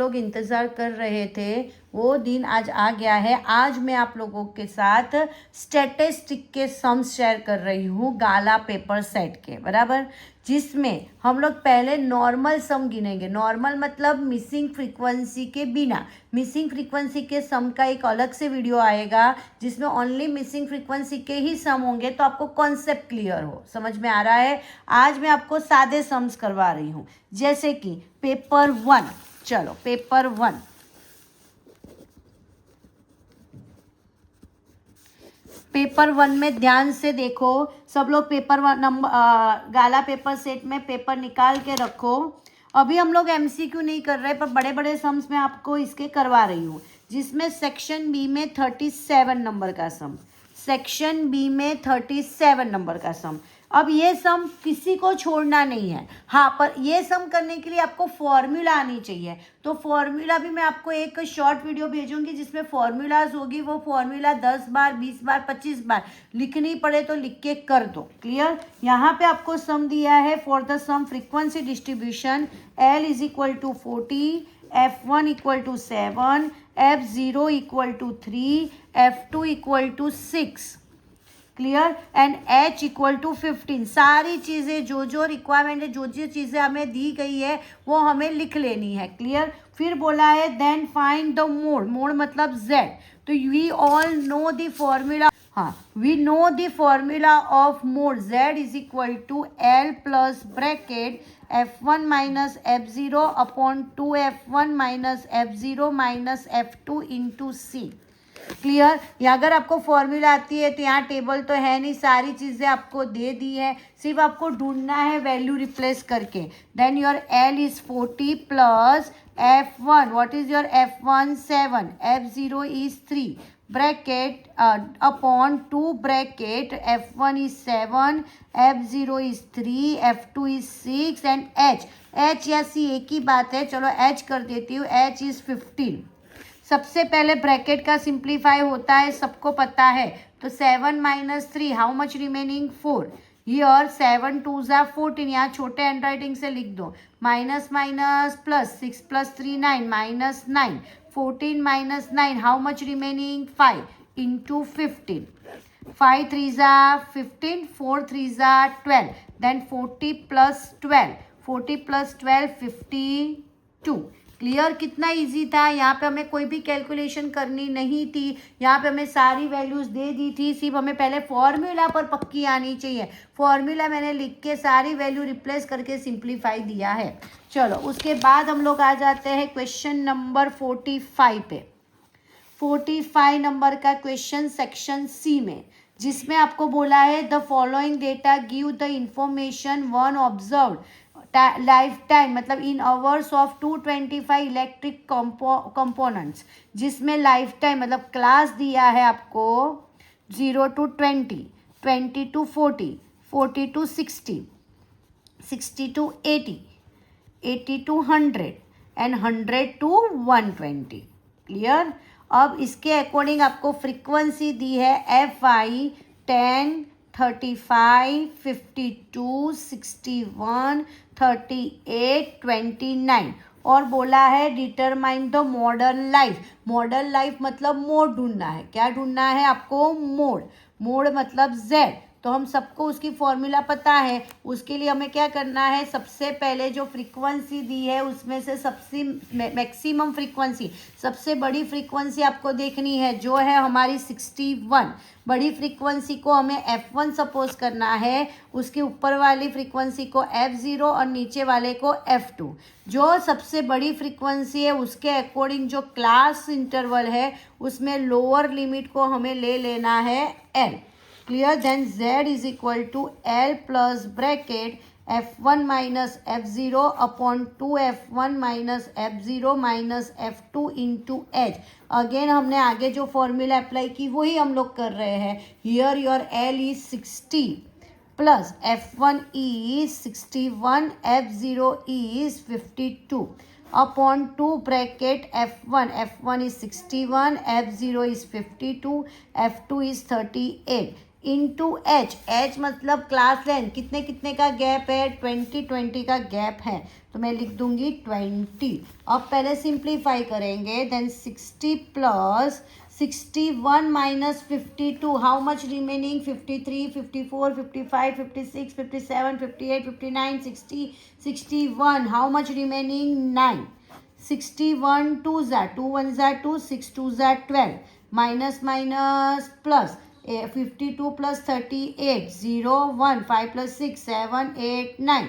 लोग इंतज़ार कर रहे थे वो दिन आज आ गया है। आज मैं आप लोगों के साथ स्टैटिस्टिक के सम्स शेयर कर रही हूँ गाला पेपर सेट के, बराबर, जिसमें हम लोग पहले नॉर्मल सम गिनेंगे। नॉर्मल मतलब मिसिंग फ्रीक्वेंसी के बिना। मिसिंग फ्रीक्वेंसी के सम का एक अलग से वीडियो आएगा जिसमें ओनली मिसिंग फ्रीक्वेंसी के ही सम होंगे, तो आपको कॉन्सेप्ट क्लियर हो, समझ में आ रहा है। आज मैं आपको सादे सम्स करवा रही हूँ, जैसे कि पेपर 1। चलो पेपर 1, पेपर 1 में ध्यान से देखो सब लोग। पेपर 1 नंबर गाला पेपर सेट में पेपर निकाल के रखो। अभी हम लोग एमसीक्यू नहीं कर रहे, पर बड़े बड़े सम्स मैं आपको इसके करवा रही हूँ, जिसमें सेक्शन बी में 37 नंबर का सम, सेक्शन बी में 37 नंबर का सम। अब ये सम किसी को छोड़ना नहीं है, हाँ, पर ये सम करने के लिए आपको फॉर्मूला आनी चाहिए। तो फॉर्मूला भी मैं आपको एक शॉर्ट वीडियो भेजूंगी जिसमें फॉर्मूलाज होगी। वो फॉर्मूला 10 बार, 20 बार, 25 बार लिखनी पड़े तो लिख के कर दो। क्लियर। यहाँ पे आपको सम दिया है for the sum frequency distribution L is equal to 40, F1 equal to 7, F0 equal to 3, F2 equal to 6। Clear. And H equal to 15। सारी चीज़ें जो जो रिक्वायरमेंट है, जो जो चीज़ें हमें दी गई है वो हमें लिख लेनी है। क्लियर। फिर बोला है then find the mode. Mode मतलब Z। तो we all know the formula, हाँ, we know the formula of mode. Z is equal to L plus bracket F1 minus F0 upon 2 F1 minus F0 minus F2 into C। Clear. या अगर आपको formula आती है तो यहाँ table तो है नहीं, सारी चीज़ें आपको दे दी है, सिर्फ आपको ढूंढना है वैल्यू रिप्लेस करके। Then your L is 40 plus F1, what is your F1 7, F0 is 3 bracket upon 2 bracket F1 is 7, F0 is 3, F2 is 6 and H या C एक ही बात है, चलो H कर देती हूँ। H is 15। सबसे पहले ब्रैकेट का सिंप्लीफाई होता है, सबको पता है। तो 7 minus 3, how much remaining 4। Here 7 2 ज़ा 14, यहाँ छोटे हैंड राइटिंग से लिख दो। Minus minus plus, 6 plus 3 9, minus 9, 14 minus 9, how much remaining 5 into 15। 5 3 ज़ा 15, 4 3 ज़ा 12, देन 40 प्लस 12, 40 प्लस 12 52। क्लियर। कितना इजी था। यहाँ पे हमें कोई भी कैलकुलेशन करनी नहीं थी, यहाँ पे हमें सारी वैल्यूज दे दी थी, सिर्फ हमें पहले फॉर्मूला पर पक्की आनी चाहिए। फॉर्मूला मैंने लिख के सारी वैल्यू रिप्लेस करके सिंप्लीफाई दिया है। चलो उसके बाद हम लोग आ जाते हैं क्वेश्चन नंबर 45 पे। 45 नंबर का क्वेश्चन सेक्शन सी में, जिसमें आपको बोला है the following data give the information on observe lifetime, मतलब इन आवर्स ऑफ 225 इलेक्ट्रिक कंपोनेंट्स, जिसमें लाइफ टाइम मतलब क्लास दिया है आपको 0 to 20, 20 to 40, 40 to 60, 60 to 80, 80 to 100 and 100 to 120। Clear. अब इसके अकॉर्डिंग आपको फ्रीक्वेंसी दी है FI 10, 35, 52, 61, 38, 29 और बोला है determine the modern life. Modern life मतलब मोड ढूंढना है। क्या ढूंढना है आपको? मोड। मोड मतलब Z। तो हम सबको उसकी फॉर्मूला पता है। उसके लिए हमें क्या करना है, सबसे पहले जो फ्रीक्वेंसी दी है उसमें से सबसे मैक्सिमम फ्रीक्वेंसी, सबसे बड़ी फ्रीक्वेंसी आपको देखनी है, जो है हमारी 61। बड़ी फ्रीक्वेंसी को हमें F1 सपोज करना है, उसके ऊपर वाली फ्रीक्वेंसी को F0 और नीचे वाले को F2। जो सबसे बड़ी फ्रीक्वेंसी है उसके अकॉर्डिंग जो क्लास इंटरवल है उसमें लोअर लिमिट को हमें ले लेना है L। Clear. Then Z is equal to L plus bracket F1 minus F0 upon 2 F1 minus F0 minus F2 into H। Again हमने आगे जो फॉर्मूला अप्लाई की वही हम लोग कर रहे हैं। Here your L is 60 plus F1 is 61, F0 is 52 upon 2 bracket F1 is 61, F0 is 52, F2 is 38 into H। H मतलब क्लास लेंथ, कितने कितने का गैप है, 20 20 का गैप है। तो मैं लिख दूंगी 20। अब पहले सिंप्लीफाई करेंगे, then 60 plus 61 minus 52, how much remaining? 53, 54, 55, 56, 57, 58, 59, 60, 61, how much remaining? 9। 61 2 ज़ा 2 1 ज़ा 2, 6 2 ज़ा 12, minus minus plus 52 plus 38, 0 1, 5 plus 6 7 8 9,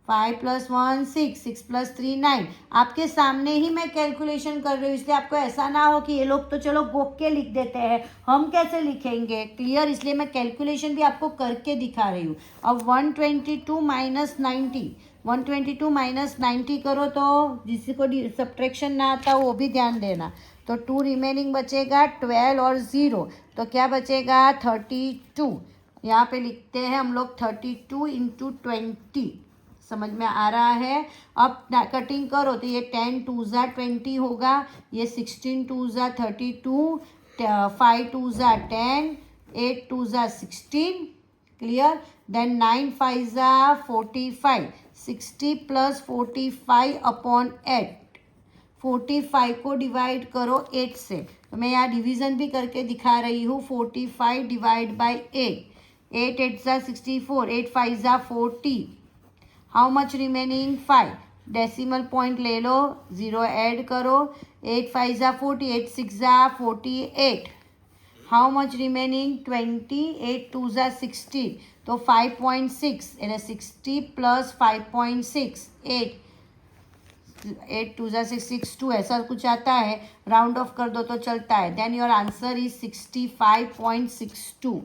5 plus 1 6, 6 plus 3 9। आपके सामने ही मैं कैलकुलेशन कर रही हूँ, इसलिए आपको ऐसा ना हो कि ये लोग तो चलो गोक के लिख देते हैं, हम कैसे लिखेंगे? क्लियर? इसलिए मैं कैलकुलेशन भी आपको करके दिखा रही हूँ। अब 122 माइनस 90, 122 माइनस 90 करो तो जिसको सब्ट्रैक्शन ना आता वो भी ध्यान देना। तो 2 रिमेनिंग बचेगा 12 और 0, तो क्या बचेगा? 32। यहाँ पे लिखते हैं हम लोग 32 इंटू 20। समझ में आ रहा है? अब कटिंग करो तो ये 10 2 ज़ा 20 होगा, ये 16 2 ज़ा 32, 5 2 ज़ा 10, 8 2 ज़ा 16। क्लियर? देन 9 5 ज़ा 45, 60 प्लस 45 अपॉन 8, 45 को डिवाइड करो 8 से, तो मैं यहाँ डिवीज़न भी करके दिखा रही हूँ। 45 डिवाइड बाई 8, 8 8 ज़ा 64, 8 5 ज़ा 40, how much remaining? 5। Decimal point ले लो, 0 ऐड करो, 8 5 ज़ा 40, 8 6 ज़ा 48, हाउ मच रिमेनिंग? 20, 8 2 ज़ा 16, तो 5.6, यानी 60 प्लस 5.6, 8 8 2 ज़ा 6 6 2, ऐसा कुछ आता है, राउंड ऑफ कर दो तो चलता है। Then your answer is 65.62।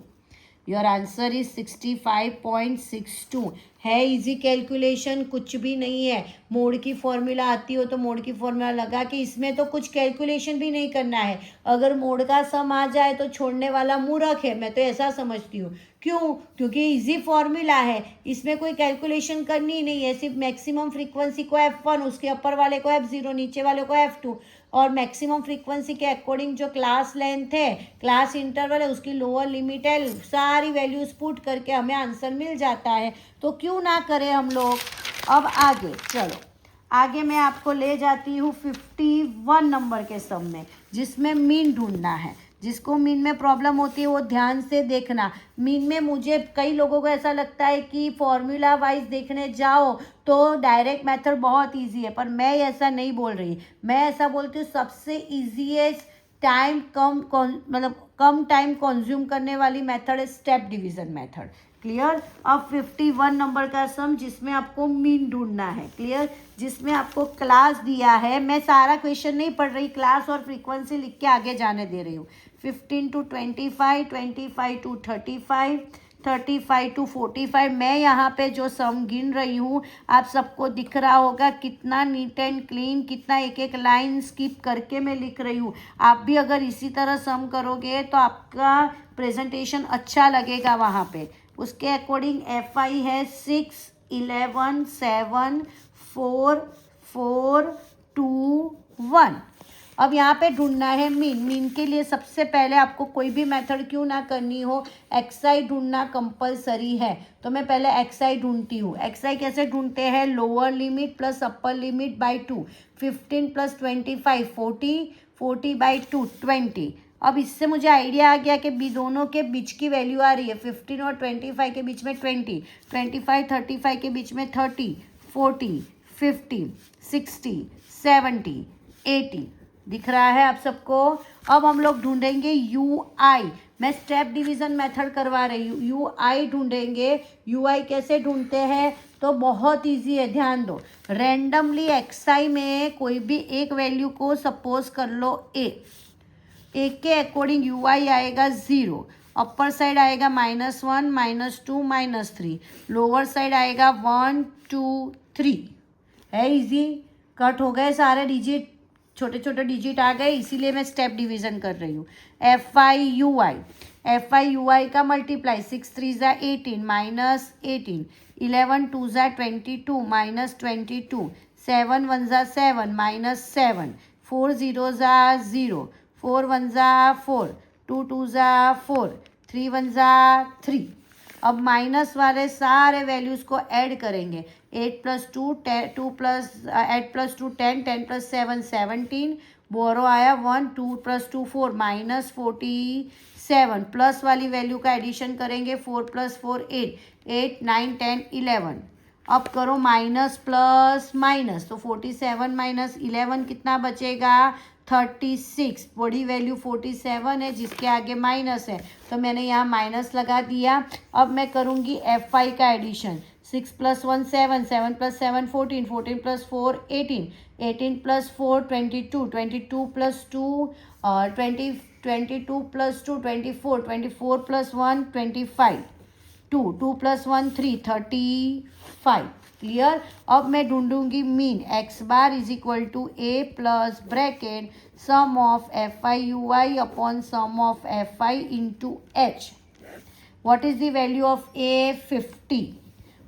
Your answer is 65.62। है इजी कैलकुलेशन, कुछ भी नहीं है। मोड की फॉर्मूला आती हो तो मोड की फॉर्मूला लगा के, इसमें तो कुछ कैलकुलेशन भी नहीं करना है। अगर मोड का सम आ जाए तो छोड़ने वाला मूर्ख है, मैं तो ऐसा समझती हूँ। क्यों? क्योंकि इजी फॉर्मूला है, इसमें कोई कैलकुलेशन करनी ही नहीं है। सिर्फ मैक्सिमम फ्रीक्वेंसी को F1, उसके ऊपर वाले को F0, नीचे वाले को F2, और मैक्सिमम फ्रीक्वेंसी के अकॉर्डिंग जो क्लास लेंथ है, क्लास इंटरवल है, उसकी लोअर लिमिट है, सारी वैल्यूज पुट करके हमें आंसर मिल जाता है। तो क्यों ना करें हम लोग। अब आगे चलो, आगे मैं आपको ले जाती हूँ 51 नंबर के सम में, जिसमें मीन ढूंढना है। जिसको मीन में प्रॉब्लम होती है वो ध्यान से देखना। मीन में मुझे कई लोगों को ऐसा लगता है कि फॉर्मूला वाइज देखने जाओ तो डायरेक्ट मेथड बहुत इजी है, पर मैं ऐसा नहीं बोल रही। मैं ऐसा बोलती हूँ सबसे ईजीएस्ट टाइम मतलब कम टाइम कंज्यूम करने वाली मेथड है स्टेप डिवीजन मेथड। क्लियर? अब 51 नंबर का सम जिसमें आपको मीन ढूंढना है। क्लियर? जिसमें आपको क्लास दिया है, मैं सारा क्वेश्चन नहीं पढ़ रही, क्लास और फ्रीक्वेंसी लिख के आगे जाने दे रही हूँ। 15 to 25, 25 to 35, 35 to 45। मैं यहाँ पे जो सम गिन रही हूँ आप सबको दिख रहा होगा कितना नीट एंड क्लीन, कितना एक एक लाइन स्किप करके मैं लिख रही हूँ। आप भी अगर इसी तरह सम करोगे तो आपका प्रेजेंटेशन अच्छा लगेगा वहाँ पे। उसके अकॉर्डिंग FI है 6 11 7 4 4 2 1। अब यहाँ पे ढूंढना है मीन। मीन के लिए सबसे पहले आपको कोई भी मेथड क्यों ना करनी हो, XI ढूंढना कंपलसरी है। तो मैं पहले XI ढूंढती हूँ। XI कैसे ढूंढते हैं? Lower limit plus upper limit by 2, 15 plus 25 40, 40 by 2 20। अब इससे मुझे आइडिया आ गया कि दोनों के बीच की वैल्यू आ रही है। 15 और 25 के बीच में 20, 25 35 के बीच में 30, 40 50 60 70 80। दिख रहा है आप सबको? अब हम लोग ढूंढेंगे UI। मैं स्टेप डिवीजन मेथड करवा रही हूँ। UI ढूंढेंगे। UI कैसे ढूंढते हैं? तो बहुत इजी है, ध्यान दो। रैंडमली XI में कोई भी एक वैल्यू को सपोज कर लो A के अकॉर्डिंग UI आएगा 0, अपर साइड आएगा -1 -2 -3, लोअर साइड आएगा 1 2 3। है इजी? कट हो गए सारे डिजिट, छोटे छोटे डिजिट आ गए, इसीलिए मैं स्टेप डिवीजन कर रही हूँ। FI UI का मल्टीप्लाई 6 3 ज़ा 18 -18, 11 2 ज़ा 22 -22, 7 1 ज़ा 7 -7, 4 0 ज़ा 0, 4 1 ज़ा 4, 2 2 ज़ा 4, 3 1 ज़ा 3। अब माइनस वाले सारे वैल्यूज़ को ऐड करेंगे। 8 + 2 10, 2 प्लस 8 + 2 10, 10 + 7 17, बोरो आया 1, 2 + 2 4 -47, प्लस वाली वैल्यू का एडिशन करेंगे 4 + 4 8, 8 9 10 11। अब करो माइनस प्लस माइनस, तो 47 - 11 कितना बचेगा? 36। बड़ी वैल्यू 47 है जिसके आगे माइनस है, तो मैंने यहाँ माइनस लगा दिया। अब मैं करूँगी FI का एडिशन। 6 + 1 7, 7 + 7 14, 14 + 4 18, 18 + 4 22, 22 + 2 20, 22 + 2 24, 24 + 1 25, 2 2 + 1 3 35। क्लियर। अब मैं ढूंढूंगी मीन। x बार is equal to a plus bracket sum of FI/UI upon sum of FI into h। what is the value of a? 50.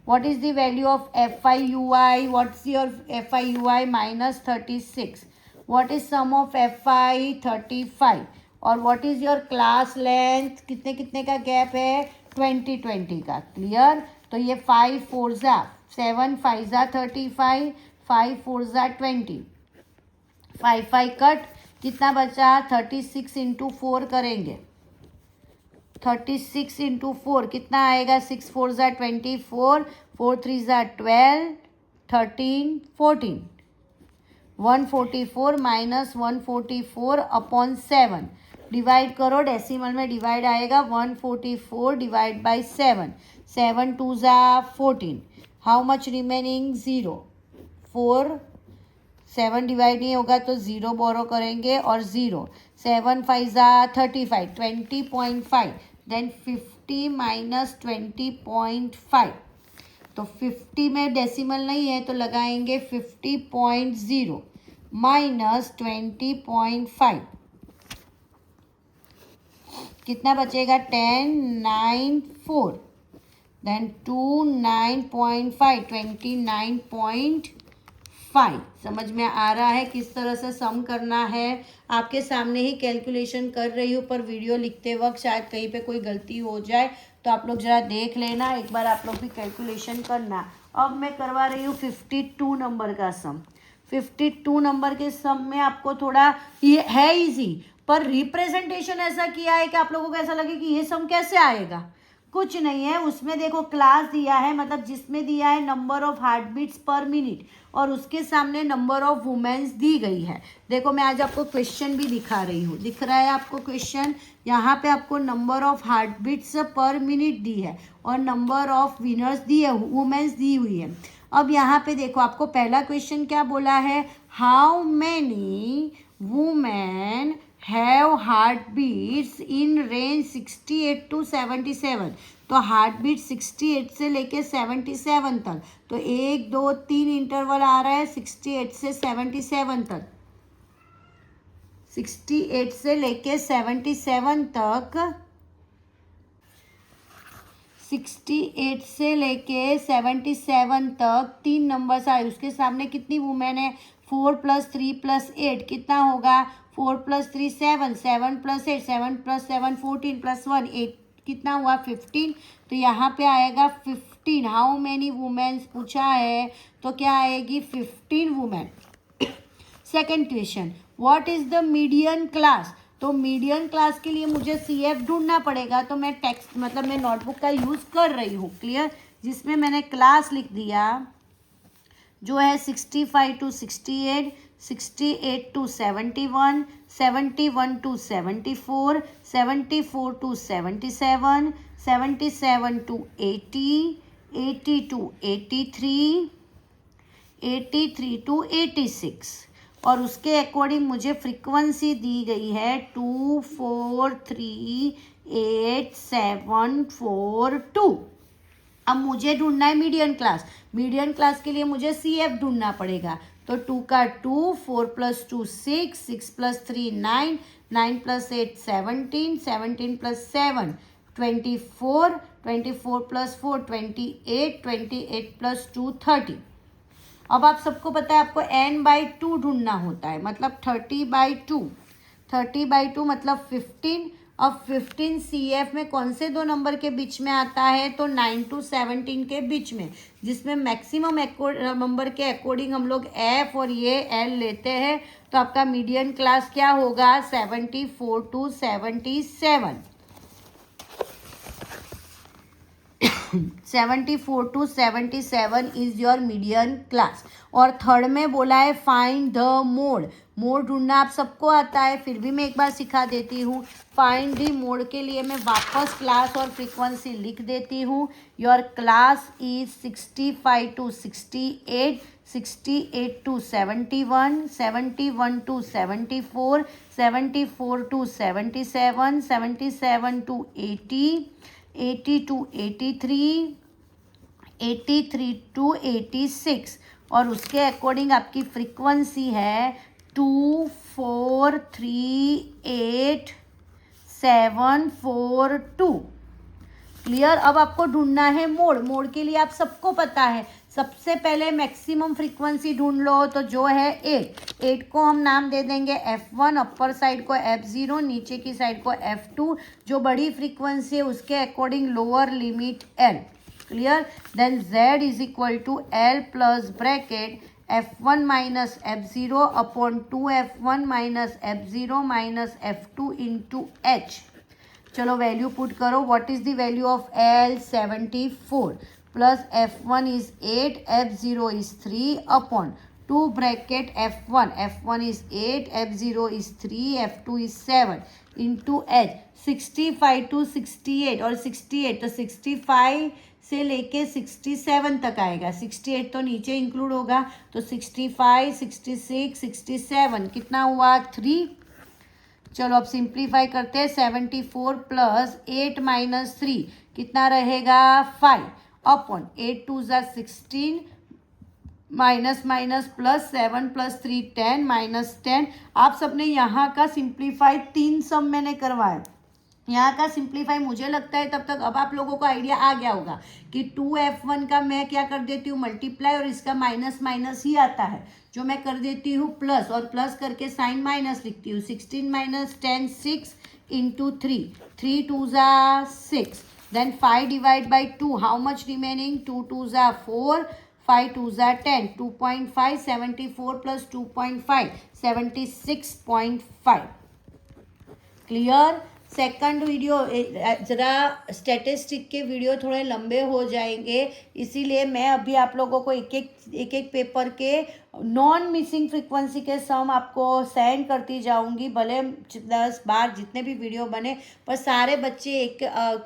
what is the value of FI/UI? what's your FI/UI? minus 36. what is sum of FI? 35. और what is your class length? कितने कितने का gap है? 20 20 का। Clear. तो ये 5 4 ज़ा 7, 5 ज़ा 35, 5 4 ज़ा 20, 5 5 कट, कितना बचा? 36 इंटू 4 करेंगे। 36 इंटू 4 कितना आएगा? 6 4 ज़ा 24, 4 3 ज़ा 12, 13 14, 144 माइनस 144 अपॉन 7। डिवाइड करो, डेसिमल में डिवाइड आएगा। 144 डिवाइड बाई 7, 7 2 ज़ा 14, हाउ मच रिमेनिंग? 0। 4 7 डिवाइड नहीं होगा तो 0 बोरो करेंगे और 0, 7 5 ज़ा 35, 20.5, देन 50 माइनस 20.5। तो 50 में डेसिमल नहीं है तो लगाएंगे 50.0 माइनस 20.5, कितना बचेगा? 10 9 4, देन 2 9.5, 29.5। समझ में आ रहा है किस तरह से सम करना है? आपके सामने ही कैलकुलेशन कर रही हूँ, पर वीडियो लिखते वक्त शायद कहीं पे कोई गलती हो जाए, तो आप लोग ज़रा देख लेना, एक बार आप लोग भी कैलकुलेशन करना। अब मैं करवा रही हूँ 52 नंबर का सम। 52 नंबर के सम में आपको थोड़ा ये है इजी, पर रिप्रेजेंटेशन ऐसा किया है कि आप लोगों को ऐसा लगे कि ये सम कैसे आएगा। कुछ नहीं है, उसमें देखो क्लास दिया है, मतलब जिसमें दिया है number of heart beats per minute, और उसके सामने नंबर ऑफ वुमेन्स दी गई है। देखो मैं आज आपको क्वेश्चन भी दिखा रही हूँ, दिख रहा है आपको क्वेश्चन? यहाँ पे आपको number of heart beats per minute दी है और नंबर ऑफ विनर्स दी है, वुमेन्स दी हुई है। अब यहाँ पे देखो आपको पहला क्वेश्चन क्या बोला है? How many women have heart beats in range 68 to 77। तो हार्ट बीट 68 से लेके 77 तक, तो 1 2 3 इंटरवल आ रहा है 68 से 77 तक। 68 से लेके 77 तक, 68 से लेके 77 तक 3 नंबर्स आए। उसके सामने कितनी वुमेन है? 4 + 3 + 8 कितना होगा? 4 + 3 7, 7 + 8, 7 + 7 14 + 1 8, कितना हुआ? 15। तो यहाँ पे आएगा 15। हाउ मैनी वुमेन्स पूछा है, तो क्या आएगी? 15 women. Second question, what is the median class? तो मीडियन क्लास के लिए मुझे CF ढूंढना पड़ेगा, तो मैं टेक्स्ट मतलब मैं नोटबुक का यूज़ कर रही हूँ। क्लियर। जिसमें मैंने क्लास लिख दिया जो है 65 to 68, 68 to 71, 71 to 74, 74 to 77, 77 to 80, 80 to 83, 83 to 86। और उसके अकॉर्डिंग मुझे फ्रीक्वेंसी दी गई है 2 4 3 8 7 4 2। अब मुझे ढूंढना है मीडियन क्लास। मीडियन क्लास के लिए मुझे CF ढूंढना पड़ेगा। तो 2 का 2, 4 + 2 6, 6 + 3 9, 9 + 8 17, 17 + 7 24, 24 + 4 28, 28 + 2 30। अब आप सबको पता है आपको n/2 ढूंढना होता है, मतलब 30/2। 30/2 मतलब 15, अब 15 CF में कौन से दो नंबर के बीच में आता है? तो 9 to 17 के बीच में, जिसमें मैक्सिमम नंबर के अकॉर्डिंग हम लोग F और ये L लेते हैं। तो आपका मीडियन क्लास क्या होगा? 74 to 77। 74 to 77 is your median class. और थर्ड में बोला है फाइंड द मोड। मोड ढूंढना आप सबको आता है, फिर भी मैं एक बार सिखा देती हूँ। फाइंड द मोड के लिए मैं वापस क्लास और फ्रीक्वेंसी लिख देती हूँ। Your class is 65 to 68, 68 to 71, 71 to 74, 74 to 77, 77 to 80, 80 to 83, 83 to 86। और उसके अकॉर्डिंग आपकी फ्रीक्वेंसी है 2438742। क्लियर? अब आपको ढूंढना है मोड। मोड के लिए आप सबको पता है, सबसे पहले मैक्सिमम फ्रीक्वेंसी ढूंढ लो, तो जो है 8 को हम नाम दे देंगे F1, अपर साइड को F0, नीचे की साइड को F2। जो बड़ी फ्रीक्वेंसी है उसके according lower limit L। Clear? Then Z is equal to L plus bracket F1 minus F0 upon 2F1 minus F0 minus F2 into H। चलो value put करो। What is the value of L? 74 plus F1 is 8, F0 is 3 upon 2 bracket F1 is 8, F0 is 3, F2 is 7 into H। 65 to 68 और 68 तो 65 से लेके 67 तक आएगा। 68 तो नीचे इंक्लूड होगा, तो 65, 66, 67 कितना हुआ? 3। चलो अब सिंप्लीफाई करते हैं। 74 प्लस 8 माइनस 3 कितना रहेगा? 5 अपॉन 8 2 ज़ा 16 minus minus plus 7 plus 3 10 minus 10। आप सबने यहाँ का सिंप्लीफाई 3 सम मैंने करवाया। यहाँ का सिंप्लीफाई मुझे लगता है तब तक अब आप लोगों को आइडिया आ गया होगा कि 2F1 का मैं क्या कर देती हूँ? मल्टीप्लाई, और इसका माइनस माइनस ही आता है, जो मैं कर देती हूँ प्लस, और प्लस करके साइन माइनस लिखती हूँ। 16 माइनस 10 6 इंटू 3, 3 2 ज़ा 6, then 5 divide by 2, how much remaining? 2 2 ज़ा 4, 5 2 ज़ा 10, 2.5, 74 प्लस 2.5 76.5। क्लियर? सेकंड वीडियो ज़रा स्टैटिस्टिक के वीडियो थोड़े लंबे हो जाएंगे, इसीलिए मैं अभी आप लोगों को एक एक पेपर के नॉन मिसिंग फ्रीक्वेंसी के सम आपको सेंड करती जाऊंगी। भले 10 बार जितने भी वीडियो बने, पर सारे बच्चे एक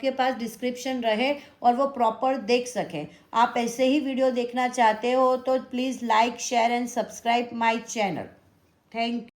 के पास डिस्क्रिप्शन रहे और वो प्रॉपर देख सकें। आप ऐसे ही वीडियो देखना चाहते हो तो please like, share and subscribe my channel. Thank you.